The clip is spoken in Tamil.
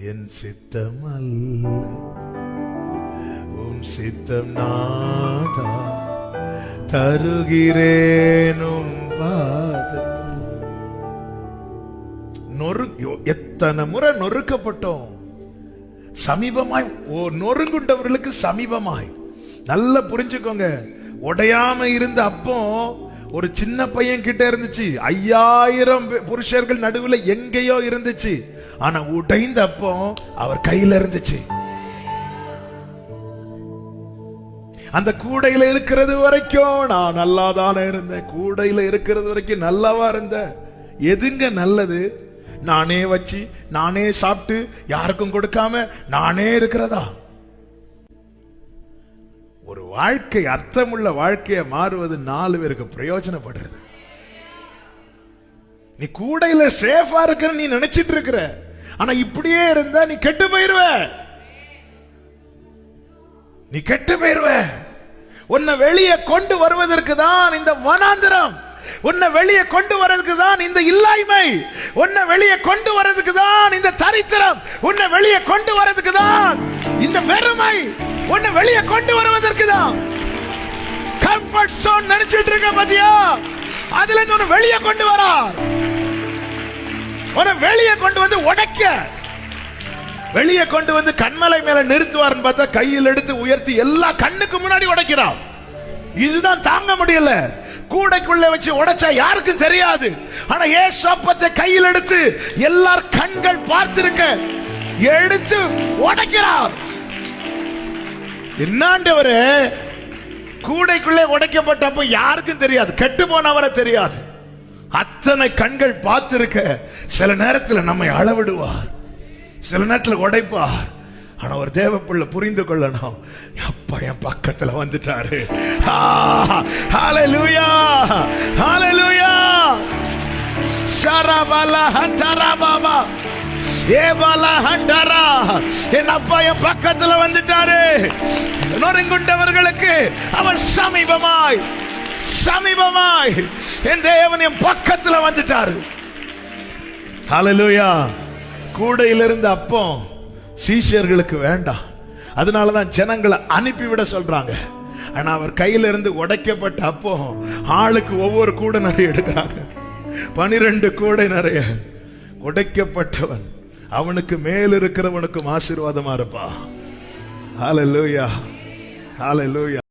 என் சித்தம் அல்ல உன் சித்தம் நாதா, தருகிறேன் உன் பாதத்தில். எத்தனை முறை நொறுக்கப்பட்டோம், சமீபமாய் நொறுங்குண்டவர்களுக்கு சமீபமாய். நல்லா புரிஞ்சுக்கோங்க, உடையாம இருந்த அப்போ ஒரு சின்ன பையன் கிட்ட இருந்துச்சு, 5000 புருஷர்கள் நடுவுல எங்கேயோ இருந்துச்சு. ஆனா உடைந்த அப்போ அவர் கையில இருந்துச்சு. அந்த கூடையில இருக்கிறது வரைக்கும் நான் நல்லாதானே இருந்தேன், கூடையில இருக்கிறது வரைக்கும் நல்லாவா இருந்தேன். எதுங்க நல்லது? நானே வச்சு நானே சாப்பிட்டு யாருக்கும் கொடுக்காம நானே இருக்கிறதா? ஒரு வாழ்க்கை, அர்த்தமுள்ள வாழ்க்கையை மாறுவது 4 பேருக்கு பிரயோஜனப்படுறது. நீ கூடையில சேஃபா இருக்கிற நீ நினைச்சிட்டு இருக்கிற, ஆனா இப்படியே இருந்தா நீ கெட்டு போயிருவ. நீ கெட்டு போயிருவ. உன்னை வெளியே கொண்டு வருவதற்கு தான் இந்த வனாந்திரம், உன்னை வெளியே கொண்டு வரதுக்கு தான் இந்த இல்லாய்மை, உன்னை வெளியே கொண்டு வரதுக்கு தான் இந்த தரித்திரம், உன்னை வெளியே கொண்டு வரதுக்கு தான் இந்த வெறுமை, உன்னை வெளியே கொண்டு வருவதற்கு தான். கம்ஃபர்ட் ஜோன் நினைச்சிட்டு இருக்க பாத்தியா? அதுல இருந்து உன்னை வெளியே கொண்டு வரார். உன்னை வெளியே கொண்டு வந்து உடைக்க, வெளியே கொண்டு வந்து கண்மலை மேல நிறுத்துவார்னு பார்த்தா கையில் எடுத்து உயர்த்தி எல்லா கண்ணுக்கு முன்னாடி உடைக்கிறான். இதுதான் தாங்க முடியல. கூடைக்குள்ள வச்சு உடைச்சா யாருக்கும் தெரியாது. ஆனா இயேசு அப்பத்தை கையில் எடுத்து எல்லார் கண்கள் பார்த்திருக்க எடுத்து உடைக்கிறார். என்னாண்டவரே, கூடைக்குள்ளே உடைக்கப்பட்டப்ப யாருக்கும் தெரியாது, கெட்டு போனவரை தெரியாது. அத்தனை கண்கள் பார்த்திருக்க சில நேரத்தில் நம்மை அளவிடுவார், சில நேரத்தில் உடைப்பார். ஆனா ஒரு தேவ பிள்ளை புரிந்து கொள்ளணும், அப்பா என் பக்கத்துல வந்துட்டாரு. ஹalleluya, ஹalleluya. ஷரபலா ஹந்தரா பாபா, ஏபலா ஹந்தரா, என் அப்பா என் பக்கத்துல வந்துட்டாரு. நொறுங்குண்டவர்களுக்கு அவர் சமீபமாய், சமீபமாய் என் தேவன் என் பக்கத்துல வந்துட்டாரு. ஹalleluya. கூடையிலிருந்து அப்போ சீஷர்களுக்கு வேண்டாம், அதனாலதான் ஜனங்களை அனுப்பிவிட சொல்றாங்க. ஆனா அவர் கையில இருந்து உடைக்கப்பட்ட அப்போ ஆளுக்கு ஒவ்வொரு கூடை நிறைய எடுக்கிறாங்க. 12 கூடை நிறைய. உடைக்கப்பட்டவன் அவனுக்கு மேல் இருக்கிறவனுக்கும் ஆசீர்வாதமா இருப்பா. ஹalleluya, ஹalleluya.